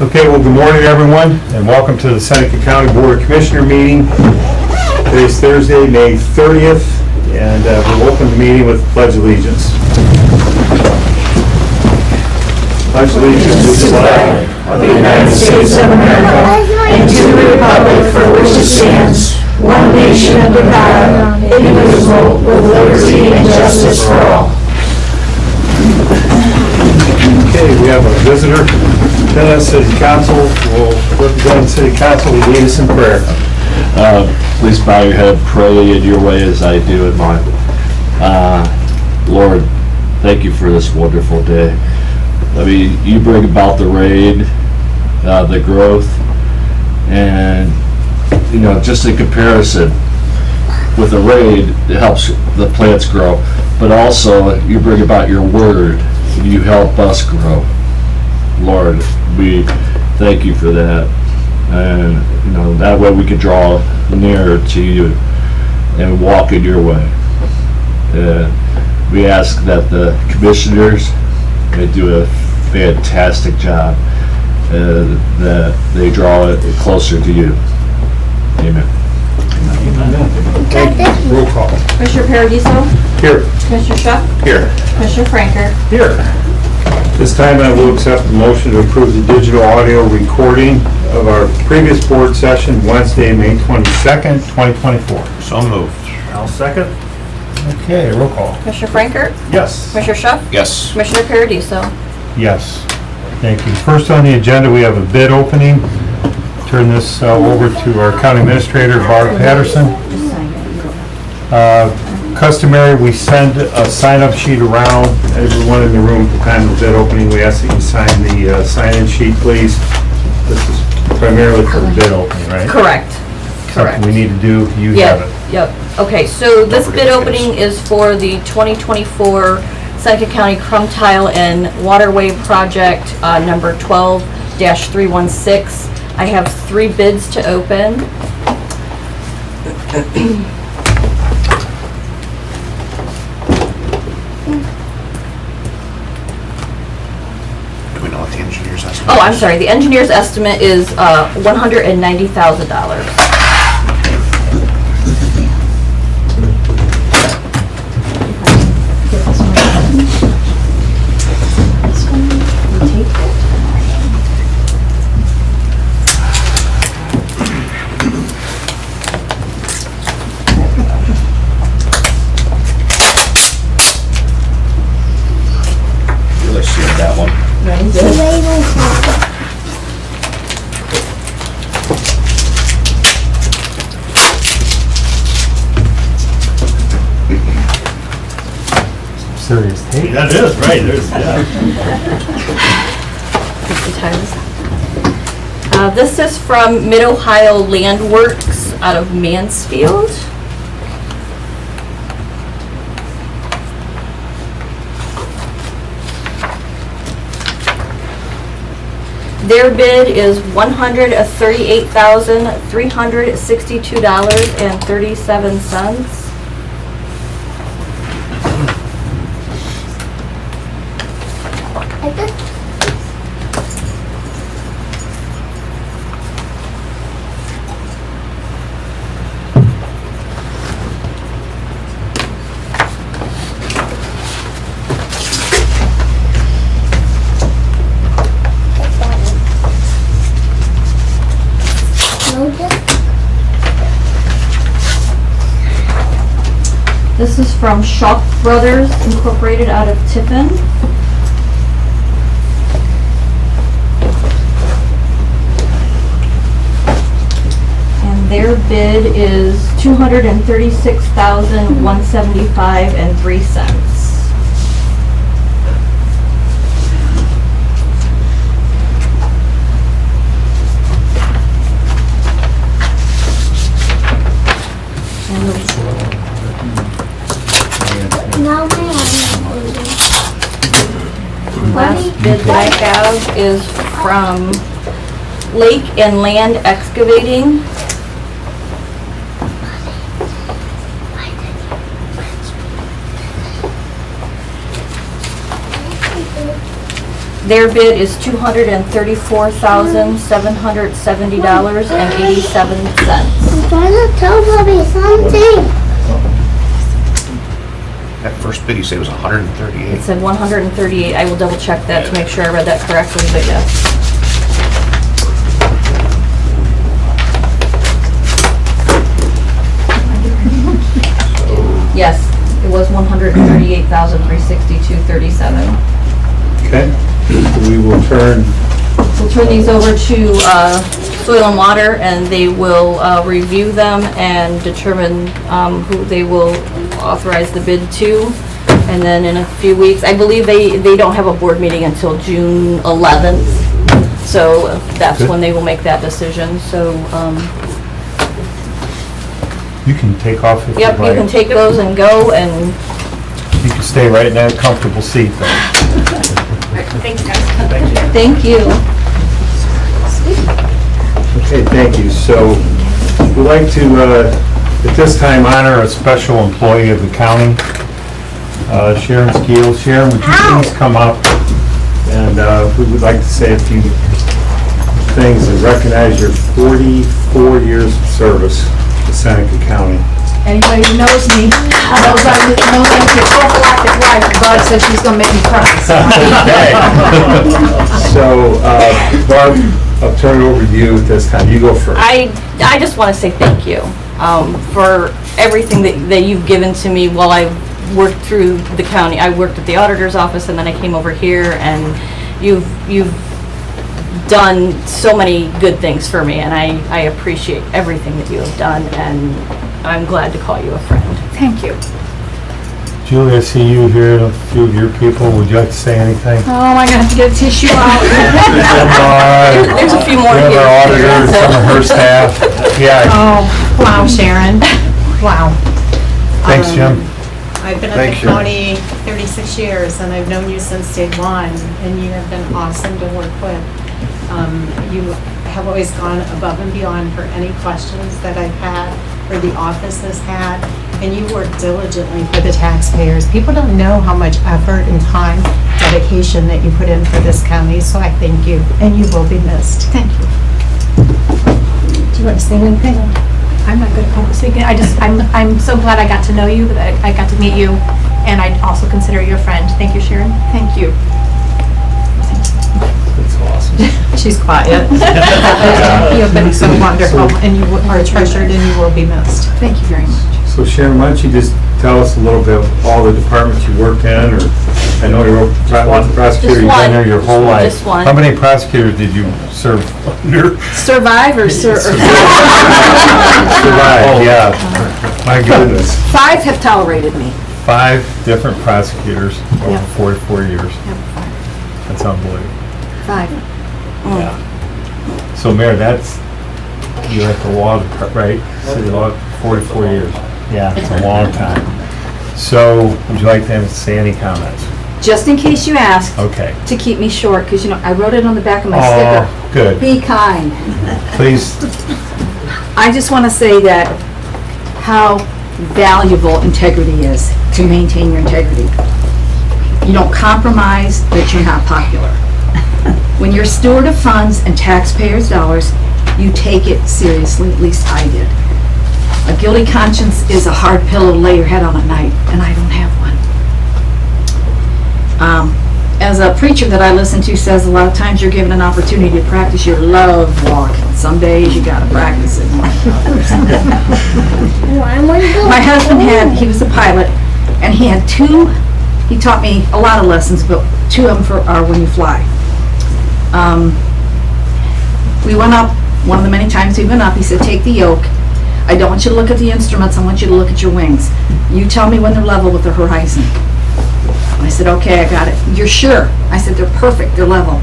Okay, well, good morning, everyone, and welcome to the Seneca County Board of Commissioner meeting. Today's Thursday, May 30th, and we'll open the meeting with Pledge Allegiance. Pledge Allegiance to the flag of the United States of America and to the republic for which it stands, one nation under God, indivisible, with liberty and justice for all. Okay, we have a visitor. City Council will represent City Council. We lead us in prayer. Please bow your head, pray in your way as I do in mine. Lord, thank you for this wonderful day. I mean, you bring about the rain, the growth, and, you know, just in comparison, with the rain, it helps the plants grow, but also you bring about your word, and you help us grow. Lord, we thank you for that, and you know that way we can draw nearer to you and walk in your way. We ask that the commissioners may do a fantastic job, that they draw it closer to you. Amen. Thank you. Roll call. Commissioner Paradiso? Here. Commissioner Schuck? Here. Commissioner Franker? Here. This time I will accept the motion to approve the digital audio recording of our previous board session, Wednesday, May 22nd, 2024. So moved. I'll second. Okay, roll call. Commissioner Franker? Yes. Commissioner Schuck? Yes. Commissioner Paradiso? Yes. Thank you. First on the agenda, we have a bid opening. Turn this over to our county administrator, Barb Patterson. Customary, we send a sign-up sheet around everyone in the room at the time of the bid opening. We ask that you sign the sign-in sheet, please. This is primarily for the bid opening, right? Correct. Something we need to do, you have it. Yep. Okay, so this bid opening is for the 2024 Seneca County Crum Tile and Waterway Project, number 12-316. I have 3 bids to open. Do we know what the engineer's estimate? Oh, I'm sorry, the engineer's estimate is $190,000. Really sealed that one. Serious tape. That is, right, there's, yeah. This is from Mid-Ohio Land Works out of Mansfield. Their bid is $138,362.37. This is from Schuck Brothers Incorporated out of Tiffin. And their bid is $236,175.03. Last bid that I have is from Lake and Land Excavating. Their bid is $234,770.87. I'm trying to tell Bobby something. That first bid you said was It 138. said 138. I will double check that to make sure I read that correctly, but yes. Yes, it was 138,362.37. Okay, we will turn, We'll turn these over to Soil and Water, and they will review them and determine who they will authorize the bid to. And then in a few weeks, I believe they don't have a board meeting until June 11th, so that's Good. when they will make that decision, so, you can take off if you'd yep, you can like. take those and go, and You can stay right in that comfortable seat though. thank you. Okay, thank you. So we'd like to, at this time, honor a special employee of the county, Sharon Skeel. Sharon, would you please come up? And we would like to say a few things and recognize your 44 years of service to Seneca County. Anybody who knows me knows I'm a prophylactic wife, and God says she's gonna make me cry. So, Barb, I'll turn it over to you at this time. You go first. I just want to say thank you for everything that you've given to me while I've worked through the county. I worked at the auditor's office, and then I came over here, and you've done so many good things for me, and I appreciate everything that you have done, and I'm glad to call you a friend. Thank you. Julie, I see you here, and a few of your people. Would you like to say anything? Oh, am I gonna have to get a tissue out? There's a few more We have here. our auditor, some of her staff. Yeah, Oh, wow, Sharon. Wow. thanks, Jim. I've been at the county 36 years, and I've known you since day one, and you have been awesome to work with. You have always gone above and beyond for any questions that I've had, or the office has had, and you work diligently for the taxpayers. People don't know how much effort and time, dedication that you put in for this county, so I thank you, and you will be missed. Thank you. Do you want to say anything? I'm not good at public speaking. I'm so glad I got to know you, that I got to meet you, and I also consider you a friend. Thank you, Sharon. Thank you. That's awesome. She's quiet. You have been so wonderful, and you are treasured, and you will be missed. Thank you very much. So Sharon, why don't you just tell us a little bit of all the departments you worked in, or, I know you're a prosecutor, you've been there your whole life. Just one. How many prosecutors did you serve under? Survivors, sir. Survived, yeah. My goodness. 5 have tolerated me. 5 different prosecutors over Yep. 44 years. That's unbelievable. 5. Yeah. So Mayor, that's, you're at the law, right? City law, 44 years. Yeah, it's a long time. So, would you like to say any comments? Just in case you ask, Okay. to keep me short, because I wrote it on the back of my Oh, sticker. good. Be kind. Please, I just want to say that how valuable integrity is, to maintain your integrity. You don't compromise that you're not popular. When you're steward of funds and taxpayers' dollars, you take it seriously, at least I did. A guilty conscience is a hard pillow to lay your head on at night, and I don't have one. As a preacher that I listen to says, a lot of times you're given an opportunity to practice your love walk. Some days you gotta practice it more than others. My husband he was a pilot, and he had 2, he taught me a lot of lessons, but 2 of them are when you fly. We went up, one of the many times we went up, he said, take the yoke. I don't want you to look at the instruments, I want you to look at your wings. You tell me when they're level with the horizon. I said, okay, I got it. You're sure? I said, they're perfect, they're level.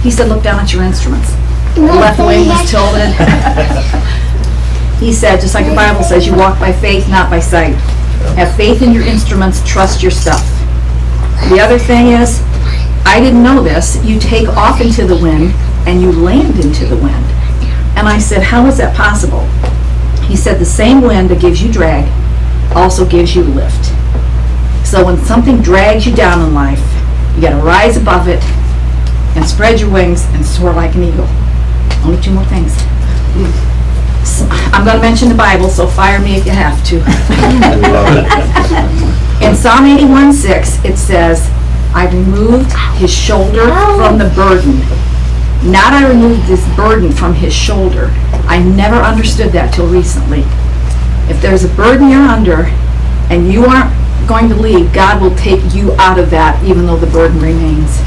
He said, look down at your instruments. The left wing was tilted. He said, just like the Bible says, you walk by faith, not by sight. Have faith in your instruments, trust your stuff. The other thing is, I didn't know this, you take off into the wind and you land into the wind. And I said, how is that possible? He said, the same wind that gives you drag also gives you lift. So when something drags you down in life, you gotta rise above it and spread your wings and soar like an eagle. Only 2 more things. I'm gonna mention the Bible, so fire me if you have to. In Psalm 81:6, it says, I removed his shoulder from the burden. Not I removed this burden from his shoulder. I never understood that till recently. If there's a burden you're under and you aren't going to leave, God will take you out of that even though the burden remains.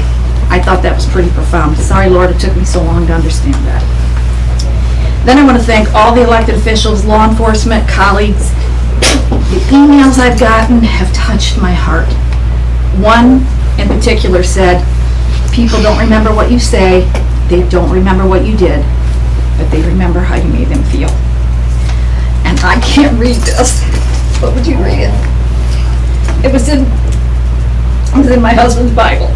I thought that was pretty profound. Sorry, Lord, it took me so long to understand that. Then I want to thank all the elected officials, law enforcement, colleagues. The emails I've gotten have touched my heart. One in particular said, people don't remember what you say, they don't remember what you did, but they remember how you made them feel. And I can't read this. What would you read it? It was in my husband's Bible.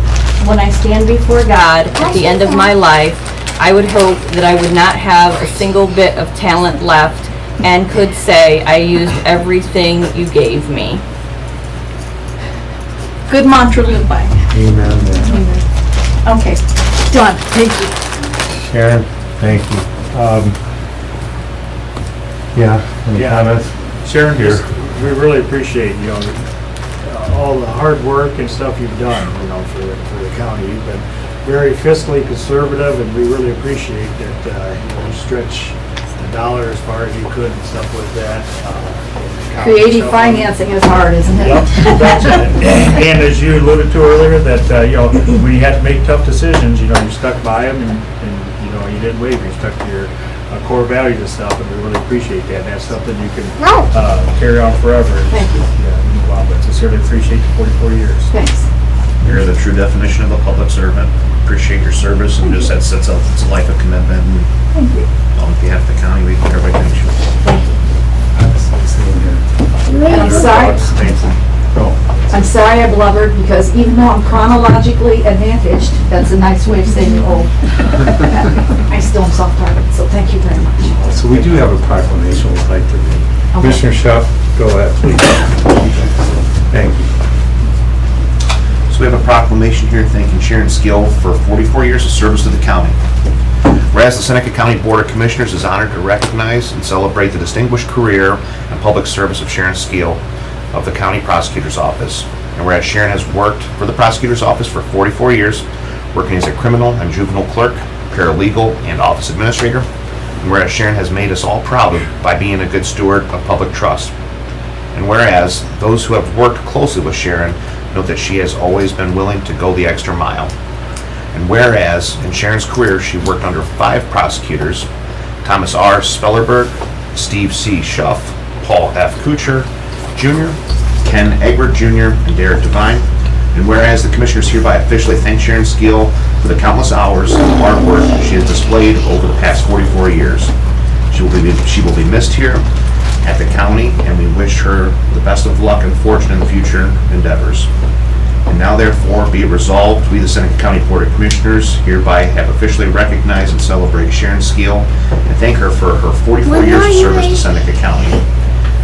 When I stand before God at the end of my life, I would hope that I would not have a single bit of talent left and could say I used everything you gave me. Good mantra to live by. Amen. Okay, done. Thank you. Sharon, thank you. Yeah, any Yeah. comments? Sharon, Here. we really appreciate, all the hard work and stuff you've done, for the county. You've been very fiscally conservative, and we really appreciate that, you stretch the dollar as far as you could and stuff like that. Creative financing is hard, isn't it? Yep, you betcha. And as you alluded to earlier, that, when you had to make tough decisions, you stuck by them and you didn't waver. You stuck to your core values and stuff, and we really appreciate that. And that's something you can carry on forever. Thank you. Well, but sincerely appreciate the 44 years. Thanks. You're the true definition of a public servant. Appreciate your service, and just it's a life of commitment. And Thank you. on behalf of the county, everybody thanks you. And I'm sorry, I'm sorry I blubbered, because even though I'm chronologically advantaged, that's a nice way of saying you're old, I still am soft-hearted, so thank you very much. So we do have a proclamation we'd like to read. Commissioner Schuff, go ahead, please. Thank you. So we have a proclamation here thanking Sharon Skill for 44 years of service to the county. Whereas the Seneca County Board of Commissioners is honored to recognize and celebrate the distinguished career and public service of Sharon Skill of the County Prosecutor's Office. And whereas Sharon has worked for the Prosecutor's Office for 44 years, working as a criminal and juvenile clerk, paralegal, and office administrator. And whereas Sharon has made us all proud by being a good steward of public trust. And whereas those who have worked closely with Sharon note that she has always been willing to go the extra mile. And whereas in Sharon's career she worked under 5 prosecutors, Thomas R. Spellerberg, Steve C. Schuff, Paul F. Kuchar Jr., Ken Egbert Jr., and Derek Devine. And whereas the Commissioners hereby officially thank Sharon Skill for the countless hours of hard work she has displayed over the past 44 years. She will be missed here at the county, and we wish her the best of luck and fortune in the future endeavors. And now therefore be it resolved, we the Seneca County Board of Commissioners hereby have officially recognized and celebrate Sharon Skill and thank her for her 44 years of service to Seneca County.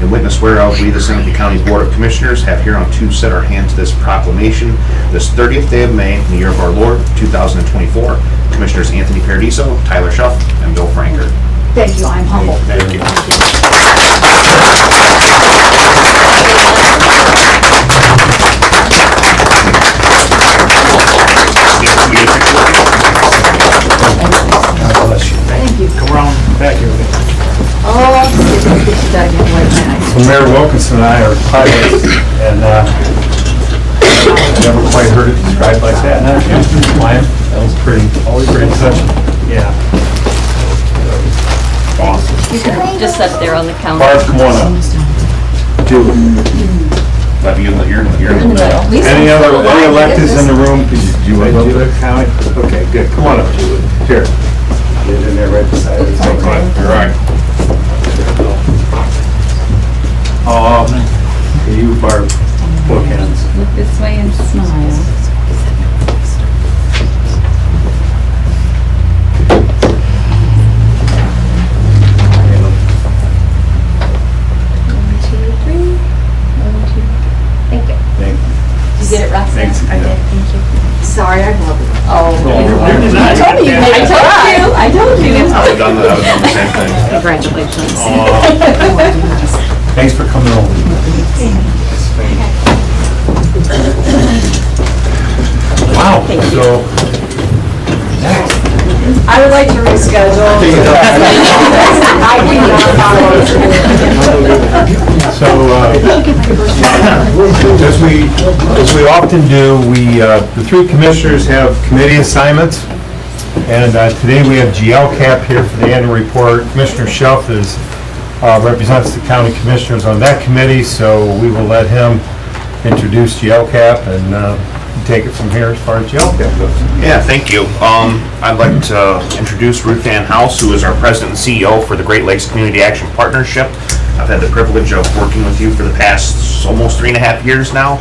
In witness whereof, we the Seneca County Board of Commissioners have hereunto set our hand to this proclamation this 30th day of May in the year of our Lord, 2024. Commissioners Anthony Paradiso, Tyler Schuff, and Bill Franker. Thank you, I'm humbled. Thank you. Thank you. Come around back here. Oh, I'll see if I can get you that again later. So Mayor Wilkinson and I are pilots, and never quite heard it described like that. Lion, that was pretty, always great session. Yeah. Awesome. You can just sit there on the counter. Barb, come on up. Love you, you're In the middle. Any electeds in the room? Do you want to do the county? Okay, good. Come on up, Julie. Here. Get in there right beside her. You're right. You, Barb, book hands. Look this way and smile. Thank you. Thank you. Did you get it, Roxanne? Thanks. I did, thank you. Sorry, I blubbered. Oh, You're Thanks for coming over. Wow, so, I would like to reschedule. I so, as we often do, the three commissioners have committee assignments. And today we have GLCAP here for the annual report. Commissioner Shelf represents the county commissioners on that committee, so we will let him introduce GLCAP and take it from here as far as GLCAP goes. Yeah, thank you. I'd like to introduce Ruth Ann House, who is our president and CEO for the Great Lakes Community Action Partnership. I've had the privilege of working with you for the past almost 3.5 years now.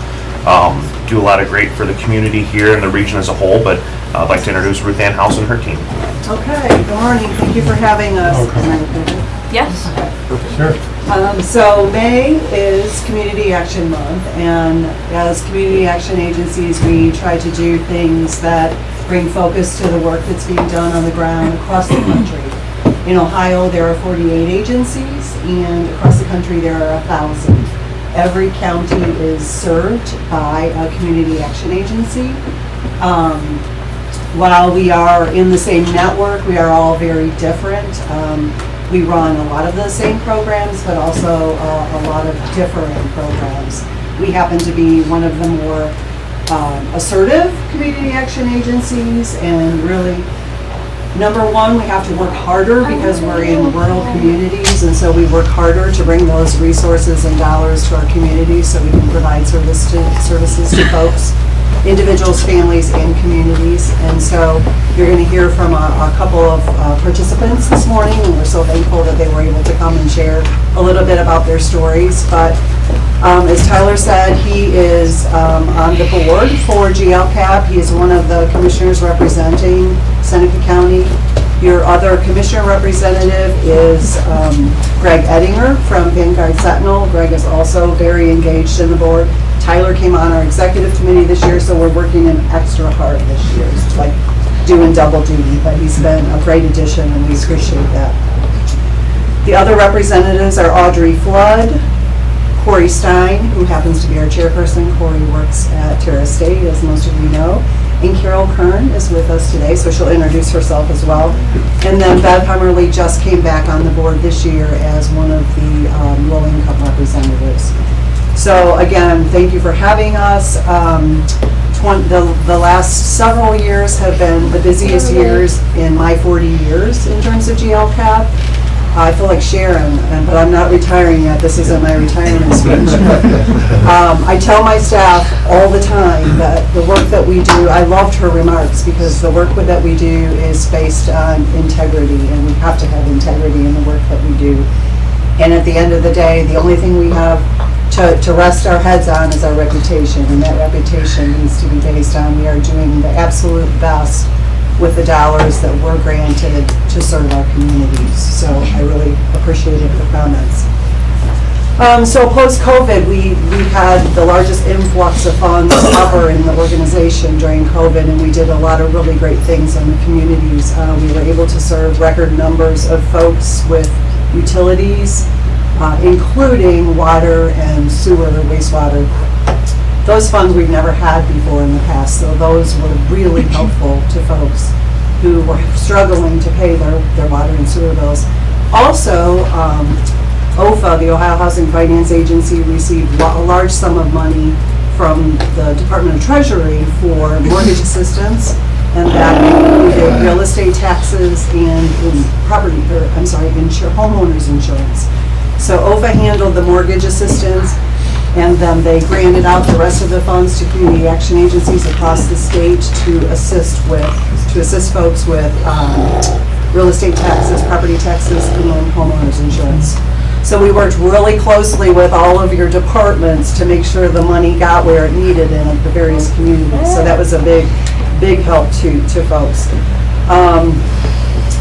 Do a lot of great for the community here and the region as a whole, but I'd like to introduce Ruth Ann House and her team. Okay, good morning. Thank you for having us. Yes? Sure. So May is Community Action Month, and as community action agencies, we try to do things that bring focus to the work that's being done on the ground across the country. In Ohio, there are 48 agencies, and across the country, there are 1,000. Every county is served by a community action agency. While we are in the same network, we are all very different. We run a lot of the same programs, but also a lot of different programs. We happen to be one of the more assertive community action agencies, and really, number one, we have to work harder because we're in rural communities, and so we work harder to bring those resources and dollars to our communities so we can provide services to folks, individuals, families, and communities. And so you're going to hear from a couple of participants this morning, and we're so thankful that they were able to come and share a little bit about their stories. But as Tyler said, he is on the board for GLCAP. He is one of the commissioners representing Seneca County. Your other commissioner representative is Greg Ettinger from Vanguard Sentinel. Greg is also very engaged in the board. Tyler came on our executive committee this year, so we're working him extra hard this year. It's like doing double duty, but he's been a great addition, and we appreciate that. The other representatives are Audrey Flood, Corey Stein, who happens to be our chairperson. Corey works at Terra State, as most of you know. And Carol Kern is with us today, so she'll introduce herself as well. And then Bev Hummerly just came back on the board this year as one of the low-income representatives. So again, thank you for having us. The last several years have been the busiest years in my 40 years in terms of GLCAP. I feel like Sharon, but I'm not retiring yet. This isn't my retirement speech. I tell my staff all the time that the work that we do, I loved her remarks, because the work that we do is based on integrity, and we have to have integrity in the work that we do. And at the end of the day, the only thing we have to rest our heads on is our reputation, and that reputation needs to be based on we are doing the absolute best with the dollars that we're granted to serve our communities. So I really appreciated the comments. So post-COVID, we had the largest influx of funds ever in the organization during COVID, and we did a lot of really great things in the communities. We were able to serve record numbers of folks with utilities, including water and sewer, wastewater. Those funds we've never had before in the past, so those were really helpful to folks who were struggling to pay their water and sewer bills. Also, OFA, the Ohio Housing Finance Agency, received a large sum of money from the Department of Treasury for mortgage assistance, and that included real estate taxes and homeowners insurance. So OFA handled the mortgage assistance, and then they granted out the rest of the funds to community action agencies across the state to assist folks with real estate taxes, property taxes, and homeowners insurance. So we worked really closely with all of your departments to make sure the money got where it needed in the various communities. So that was a big help to folks.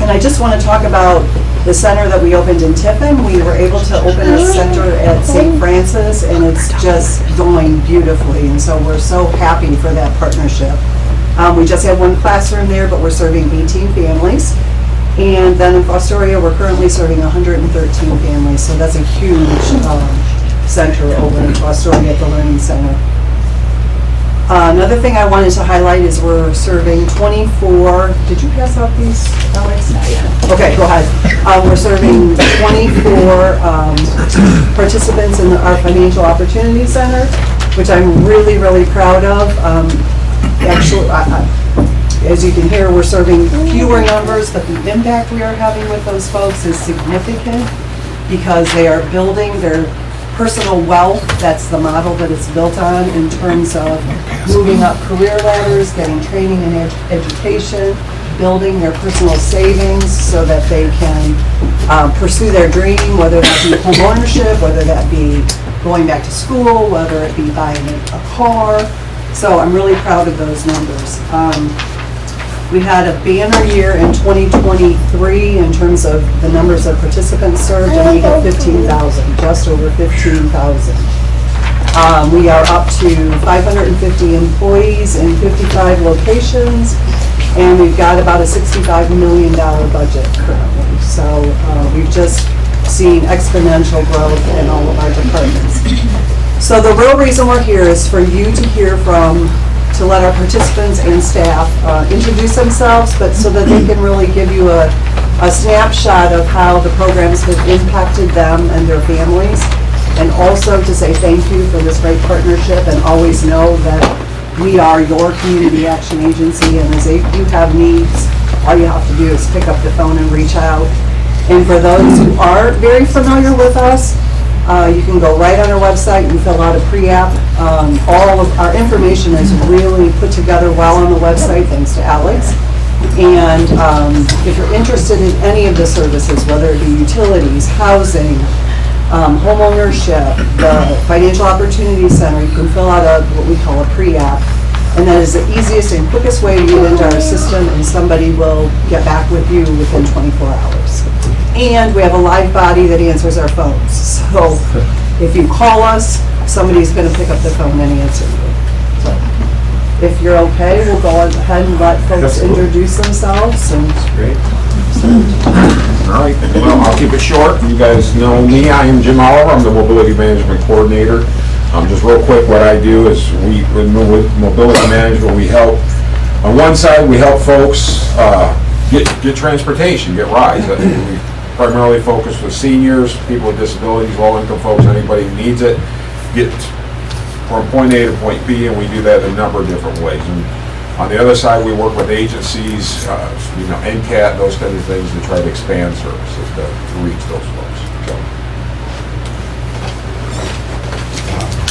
And I just want to talk about the center that we opened in Tiffin. We were able to open a center at St. Francis, and it's just going beautifully, and so we're so happy for that partnership. We just have one classroom there, but we're serving 18 families, And then in Fostoria, we're currently serving 113 families, so that's a huge center over in Fostoria at the Learning Center. Another thing I wanted to highlight is we're serving 24, did you pass out these, Alex? Okay, go ahead. We're serving 24 participants in our Financial Opportunity Center, which I'm really, really proud of. Actually, as you can hear, we're serving fewer numbers, but the impact we are having with those folks is significant because they are building their personal wealth. That's the model that it's built on in terms of moving up career ladders, getting training and education, building their personal savings so that they can pursue their dream, whether that be home ownership, whether that be going back to school, whether it be buying a car. So I'm really proud of those numbers. We had a banner year in 2023 in terms of the numbers of participants served, and we hit 15,000, just over 15,000. We are up to 550 employees in 55 locations, and we've got about a $65 million budget currently. So we've just seen exponential growth in all of our departments. So the real reason we're here is for you to hear from, to let our participants and staff introduce themselves, but so that they can really give you a snapshot of how the programs have impacted them and their families, and also to say thank you for this great partnership, and always know that we are your community action agency, and as you have needs, all you have to do is pick up the phone and reach out. And for those who aren't very familiar with us, you can go right on our website and fill out a pre-app. All of our information is really put together well on the website, thanks to Alex. And if you're interested in any of the services, whether it be utilities, housing, home ownership, the Financial Opportunity Center, you can fill out what we call a pre-app. And that is the easiest and quickest way to get into our system, and somebody will get back with you within 24 hours. And we have a live body that answers our phones. So if you call us, somebody's going to pick up the phone and answer you. So if you're okay, we'll go ahead and let folks introduce themselves. And Great. All right, well, I'll keep it short. You guys know me. I am Jim Oliver. I'm the Mobility Management Coordinator. Just real quick, what I do is with Mobility Management, we help, on one side, we help folks get transportation, get rides. We primarily focus with seniors, people with disabilities, low-income folks, anybody who needs it, get from point A to point B, and we do that in a number of different ways. And on the other side, we work with agencies, NCAT, those kinds of things, to try to expand services to reach those folks. So.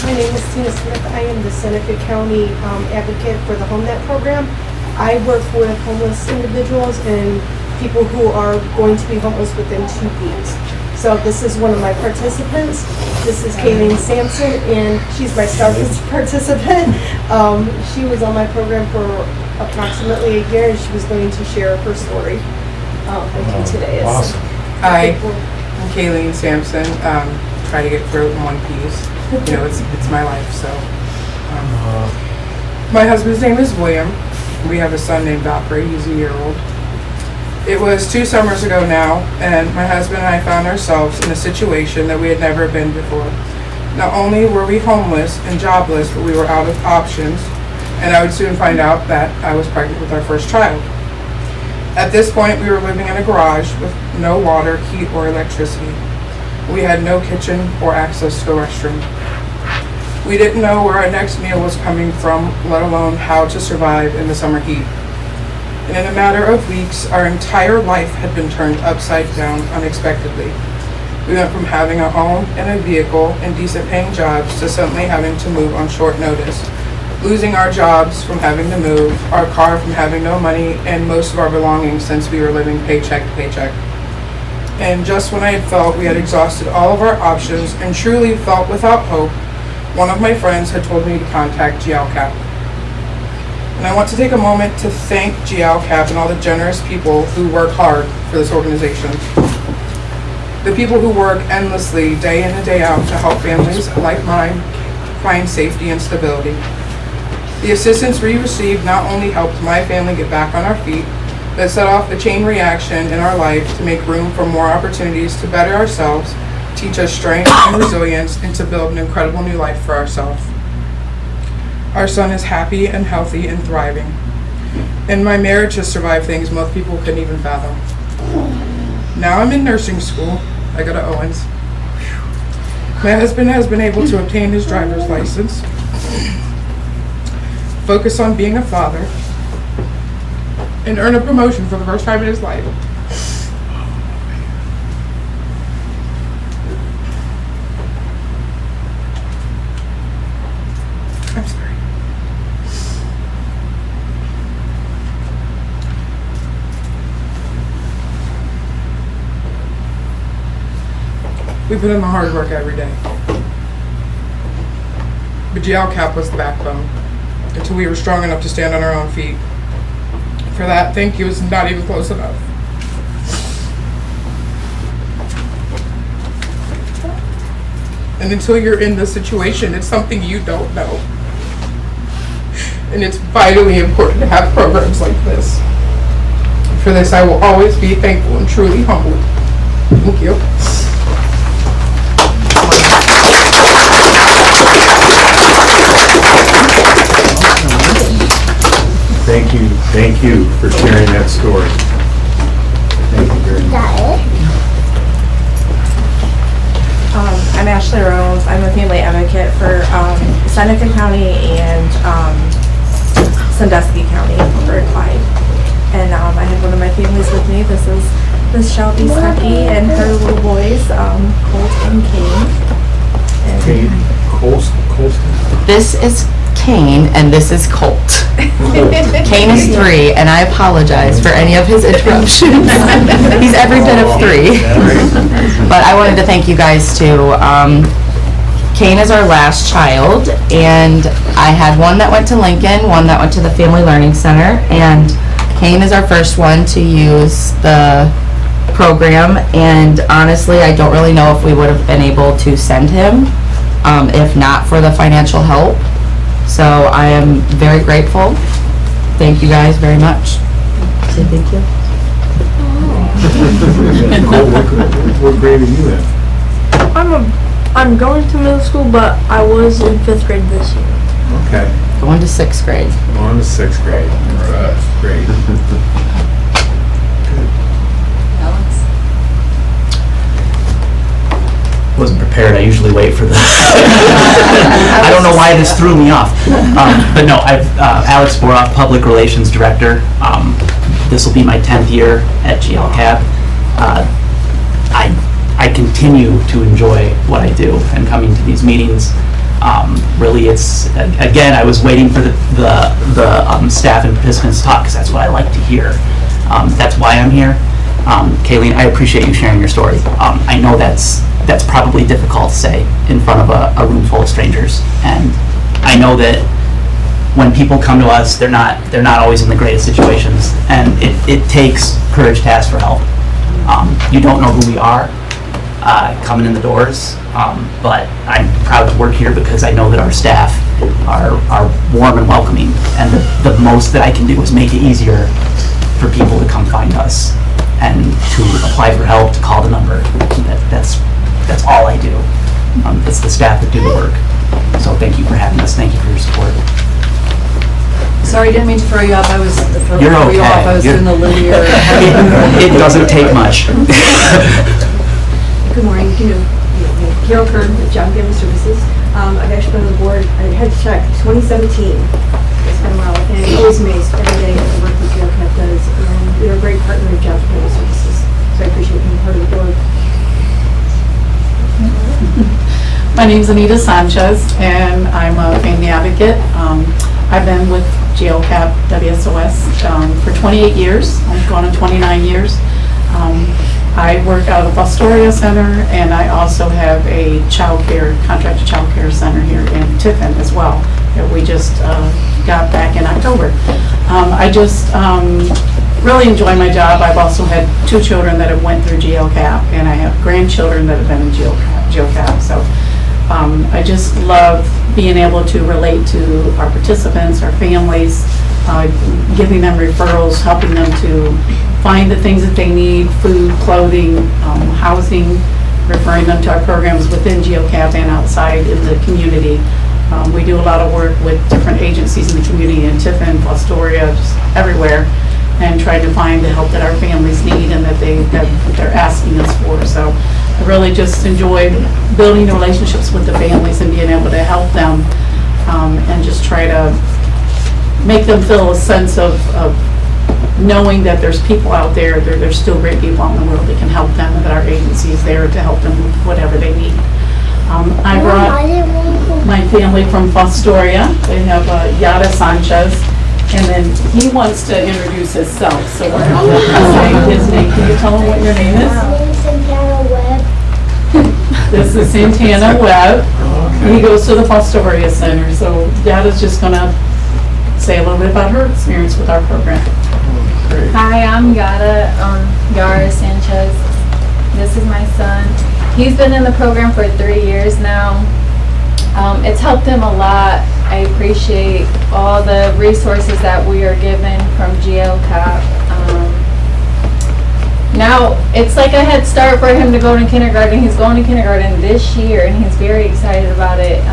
My name is Tina Smith. I am the Seneca County advocate for the HomeNet program. I work with homeless individuals and people who are going to be homeless within 2 weeks. So this is one of my participants. This is Kayleen Sampson, and she's my star participant. She was on my program for approximately a year, and she was going to share her story with you today. Awesome. Hi, I'm Kayleen Sampson. Try to get through it in one piece. You know, it's my life, so. My husband's name is William. We have a son named Valkyrie. He's a year-old. It was 2 summers ago now, and my husband and I found ourselves in a situation that we had never been before. Not only were we homeless and jobless, but we were out of options, and I would soon find out that I was pregnant with our first child. At this point, we were living in a garage with no water, heat, or electricity. We had no kitchen or access to a restroom. We didn't know where our next meal was coming from, let alone how to survive in the summer heat. And in a matter of weeks, our entire life had been turned upside down unexpectedly. We went from having a home and a vehicle and decent paying jobs to suddenly having to move on short notice, losing our jobs from having to move, our car from having no money, and most of our belongings since we were living paycheck to paycheck. And just when I had felt we had exhausted all of our options and truly felt without hope, one of my friends had told me to contact GLCAP. And I want to take a moment to thank GLCAP and all the generous people who work hard for this organization. The people who work endlessly, day in and day out, to help families like mine find safety and stability. The assistance we received not only helped my family get back on our feet, that set off a chain reaction in our life to make room for more opportunities to better ourselves, teach us strength and resilience, and to build an incredible new life for ourselves. Our son is happy and healthy and thriving. And my marriage has survived things most people couldn't even fathom. Now I'm in nursing school. I go to Owens. My husband has been able to obtain his driver's license, focus on being a father, and earn a promotion for the first time in his life. I'm sorry. We put in the hard work every day. But GLCAP was the backbone until we were strong enough to stand on our own feet. For that, thank you is not even close enough. And until you're in this situation, it's something you don't know. And it's vitally important to have programs like this. For this, I will always be thankful and truly humbled. Thank you. Thank you for sharing that story. Thank you very much. I'm Ashley Rose. I'm a family advocate for Seneca County and Sandusky County over at Clyde. And I have one of my families with me. This is Miss Shelby Stuckey and her little boys, Colt and Kane. Colston? This is Kane and this is Colt. Kane is 3 and I apologize for any of his interruptions. He's every bit of 3. But I wanted to thank you guys too. Kane is our last child, and I had one that went to Lincoln, one that went to the Family Learning Center, and Kane is our first one to use the program, and honestly I don't really know if we would have been able to send him if not for the financial help. So I am very grateful. Thank you guys very much. Say thank you. What grade are you in? I'm going to middle school, but I was in 5th grade this year. Okay. Going to 6th grade. On to 6th grade. All right. Great. Wasn't prepared. I usually wait for this. I don't know why this threw me off. But no, I've Alex Boroff, Public Relations Director. This will be my 10th year at GLCAP. I continue to enjoy what I do and coming to these meetings. Really, it's again, I was waiting for the staff and participants to talk because that's what I like to hear. That's why I'm here. Kayleen, I appreciate you sharing your story. I know that's probably difficult to say in front of a room full of strangers, and I know that when people come to us, they're not always in the greatest situations, and it takes courage to ask for help. You don't know who we are coming in the doors, but I'm proud to work here because I know that our staff are warm and welcoming, and the most that I can do is make it easier for people to come find us and to apply for help, to call the number. That's all I do. It's the staff that do the work. So thank you for having us. Thank you for your support. Sorry, didn't mean to throw you off. I was You're okay. I was in the linear. It doesn't take much. Good morning. Carol Kern with Job Family Services. I've actually been on the board, I had to check, 2017. It's been a while, and I'm always amazed every day at the work that GLCAP does. And we are a great partner with Job Family Services, so I appreciate being part of the board. My name's Anita Sanchez, and I'm a family advocate. I've been with GLCAP WSOS for 28 years. I'm going on 29 years. I work out of the Fostoria Center, and I also have a contracted child care center here in Tiffin as well, that we just got back in October. I just really enjoy my job. I've also had 2 children that have went through GLCAP, and I have grandchildren that have been in GLCAP. So I just love being able to relate to our participants, our families, giving them referrals, helping them to find the things that they need, food, clothing, housing, referring them to our programs within GeoCap and outside in the community. We do a lot of work with different agencies in the community in Tiffin, Fostoria, just everywhere, and trying to find the help that our families need and that they're asking us for. So I really just enjoyed building the relationships with the families and being able to help them and just try to make them feel a sense of knowing that there's people out there, there's still great people out in the world that can help them, and that our agency is there to help them with whatever they need. I brought my family from Fostoria. They have Yada Sanchez, and then he wants to introduce himself, so we're going to say his name. Can you tell him what your name is? Santana Webb. This is Santana Webb. He goes to the Fostoria Center, so Yada's just going to say a little bit about her experience with our program. Hi, I'm Yara Sanchez. This is my son. He's been in the program for 3 years now. It's helped him a lot. I appreciate all the resources that we are given from GeoCap. Now, it's like a head start for him to go to kindergarten. He's going to kindergarten this year, and he's very excited about it.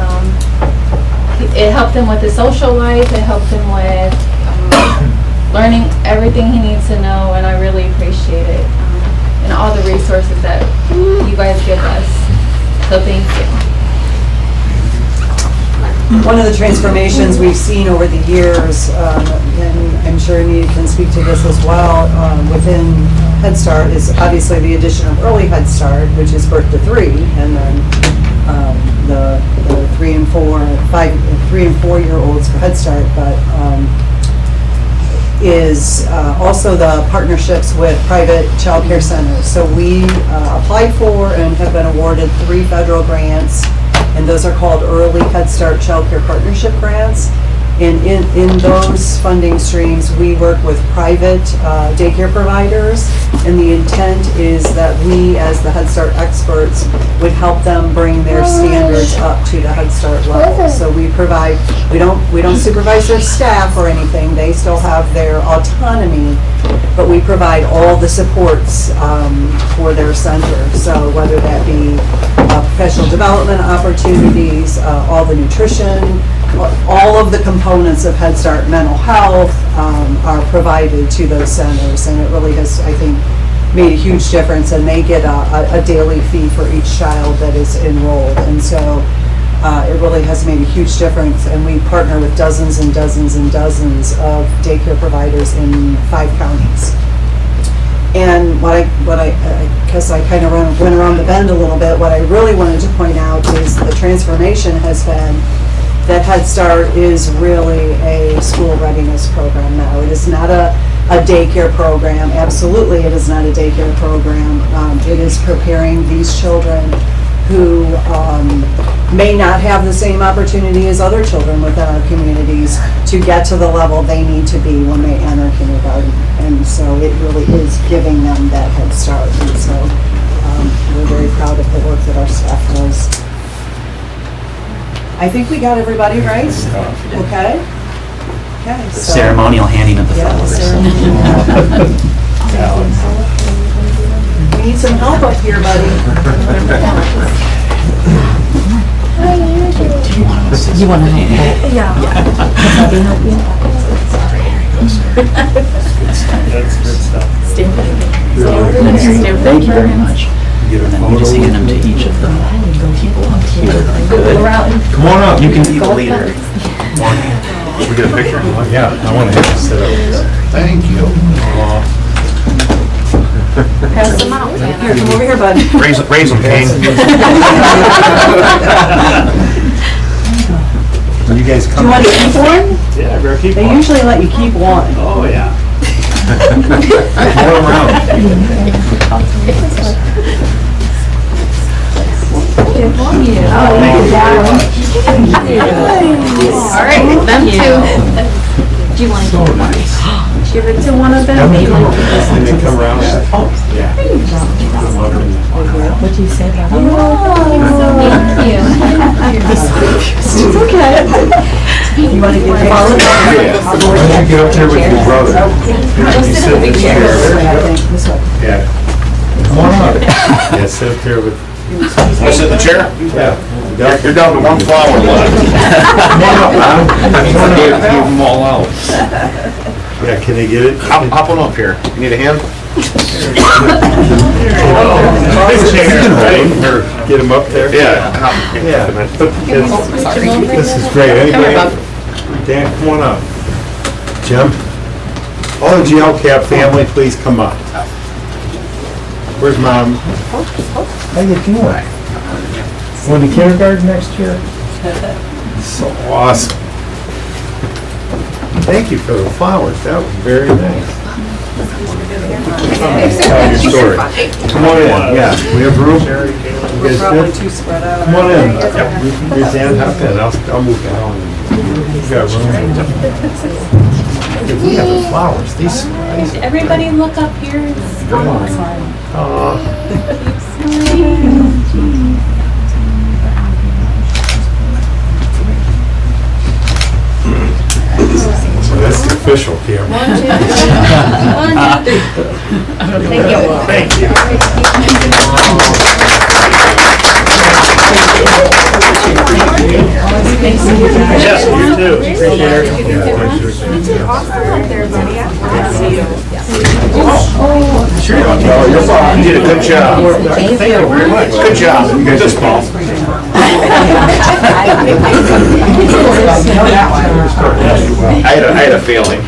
It helped him with his social life. It helped him with learning everything he needs to know, and I really appreciate it. And all the resources that you guys give us. So thank you. One of the transformations we've seen over the years, and I'm sure Anita can speak to this as well, within Head Start is obviously the addition of early Head Start, which is birth to 3, and then the 3 and 4 year olds for Head Start, but is also the partnerships with private child care centers. So we applied for and have been awarded 3 federal grants, and those are called Early Head Start Child Care Partnership Grants. And in those funding streams, we work with private daycare providers, and the intent is that we, as the Head Start experts, would help them bring their standards up to the Head Start level. So we provide, we don't supervise their staff or anything, they still have their autonomy, but we provide all the supports for their center. So whether that be professional development opportunities, all the nutrition, all of the components of Head Start, mental health, are provided to those centers, and it really has, I think, made a huge difference, and they get a daily fee for each child that is enrolled, and so it really has made a huge difference, and we partner with dozens and dozens and dozens of daycare providers in 5 counties. And what I guess I kind of went around the bend a little bit, what I really wanted to point out is the transformation has been that Head Start is really a school readiness program now. It is not a daycare program. Absolutely, it is not a daycare program. It is preparing these children who may not have the same opportunity as other children within our communities to get to the level they need to be when they enter kindergarten. And so it really is giving them that head start. And so we're very proud of the work that our staff does. I think we got everybody right. Okay. Okay. The ceremonial handing of the flowers. We need some help up here, buddy. You want to help? Yeah. Can help you? That's good stuff. Thank you very much. And then we just hand them to each of the people up here. Good. Come on up. You can be the leader. We get a picture? Yeah, I want to sit up. Thank you. Pass them out. Here, come over here, bud. Raise them, Kane. You guys Do come. you want to keep one? Yeah, I better keep They one. usually let you keep one. Oh, yeah. More around. All right, them two. Do you want to give it to one of them? And they come around. Oh, yeah. What do you say about Thank you. It's okay. You want to get Why don't you get up there with your brother? You sit in the chair. Yeah. Come on up. Yeah, sit up there with. Want to sit in the chair? Yeah. You're down to one flower left. Come on up, Adam. Give them all out. Yeah, can they get it? Hop on up here. You need a hand? Or get him up there? Yeah. Yeah. This is great. Anybody? Dan, come on up. Jim? All the GLCAP family, please come up. Where's Mom? How you doing? Going to kindergarten next year? So awesome. Thank you for the flowers. That was very nice. Tell your story. Come on in. Yeah, we have room. You guys good? Too spread out. Come on in. Here's Dan, hop in. I'll move down. We've got room. We have the flowers. These are Everybody look up here. That's the official camera. Thank you. Yes, you too. You're fine. You did a good job. Thank you very much. Good job. You got this ball. I had a feeling.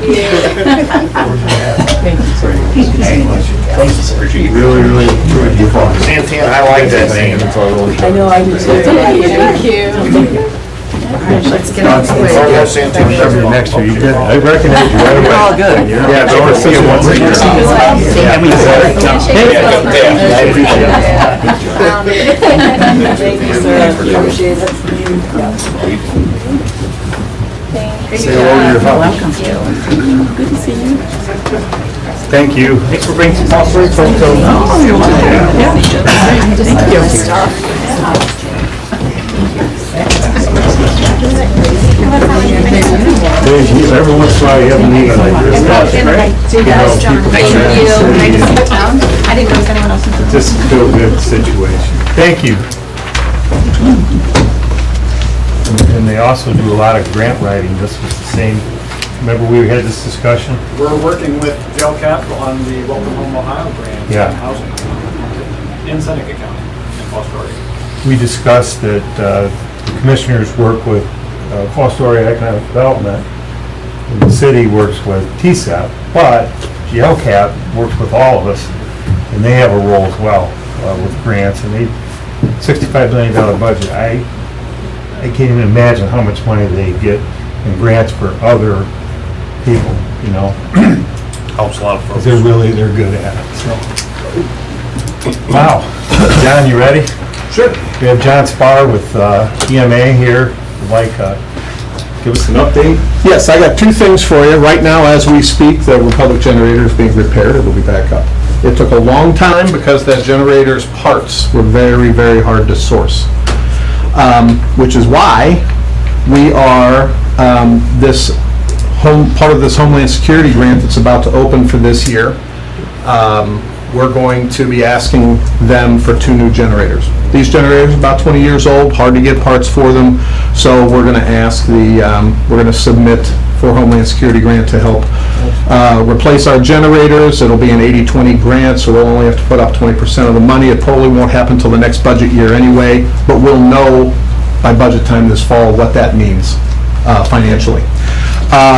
Really, really enjoyed your phone. Santana, I like that name. I know, I do too. Thank you. Let's get on to it. Santana. Next year, you did. I recognize you right away. All good. Yeah, I want to see you once a year. And we Yeah, I appreciate it. Thank you, sir. Appreciate it. Say hello to your hubby. Welcome. Good to see you. Thank you. Thanks for bringing some phosphorus home. Oh, you're welcome. Yeah. Thank you. Every once in a while you have a meeting like this. That's great. See you guys, John. Thank you. Can I just sit down? I didn't know if anyone else was. Just feel good situation. Thank you. And they also do a lot of grant writing. This was the same, remember we had this discussion? We're working with JLCAP on the Welcome Home Ohio grant Yeah. on housing in Seneca County and Fostoria. We discussed that the commissioners work with Fostoria Economic Development, and the city works with TSAP, but GLCAP works with all of us, and they have a role as well with grants, and they, $65 million budget. I can't even imagine how much money they get in grants for other people, you know? Helps a lot of folks. Because they're good at it, so. Wow. John, you ready? Sure. We have John Spar with EMA here. Would like, give us an update? Yes, I got two things for you. Right now, as we speak, the Republic generator is being repaired. It'll be back up. It took a long time because that generator's parts were very, very hard to source. Which is why we are, part of this Homeland Security grant that's about to open for this year. We're going to be asking them for 2 new generators. These generators are about 20 years old, hard to get parts for them, so we're going to ask we're going to submit for Homeland Security grant to help replace our generators. It'll be an 80-20 grant, so we'll only have to put up 20% of the money. It probably won't happen until the next budget year anyway, but we'll know by budget time this fall what that means financially.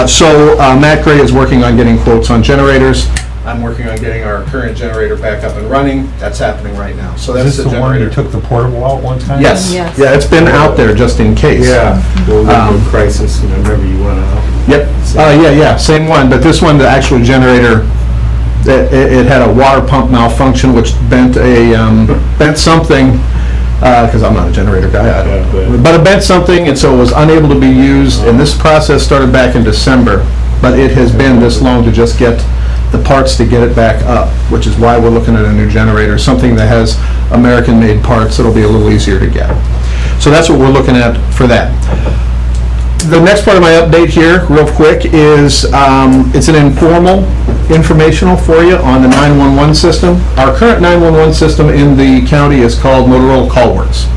So Matt Gray is working on getting quotes on generators. I'm working on getting our current generator back up and running. That's happening right now. So Is that's this the the one you generator. took the portable out one time? Yes. Yes. Yeah, it's been out there just in case. Yeah, the liquid crisis, and I remember you went out. Yep. Yeah, same one, but this one, the actual generator, it had a water pump malfunction which bent something, because I'm not a generator guy, but it bent something, and so it was unable to be used, and this process started back in December, but it has been this long to just get the parts to get it back up, which is why we're looking at a new generator, something that has American-made parts that'll be a little easier to get. So that's what we're looking at for that. The next part of my update here, real quick, is it's an informal informational for you on the 911 system. Our current 911 system in the county is called Motorola CallWorks,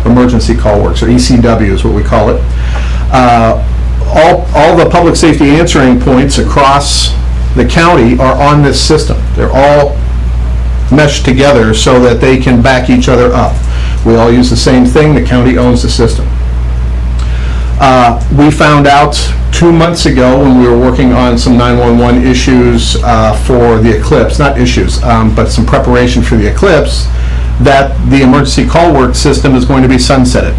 Emergency CallWorks, or ECW is what we call it. All the public safety answering points across the county are on this system. They're all meshed together so that they can back each other up. We all use the same thing. The county owns the system. We found out 2 months ago when we were working on some 911 issues for the eclipse, not issues, but some preparation for the eclipse, that the emergency CallWorks system is going to be sunsetted.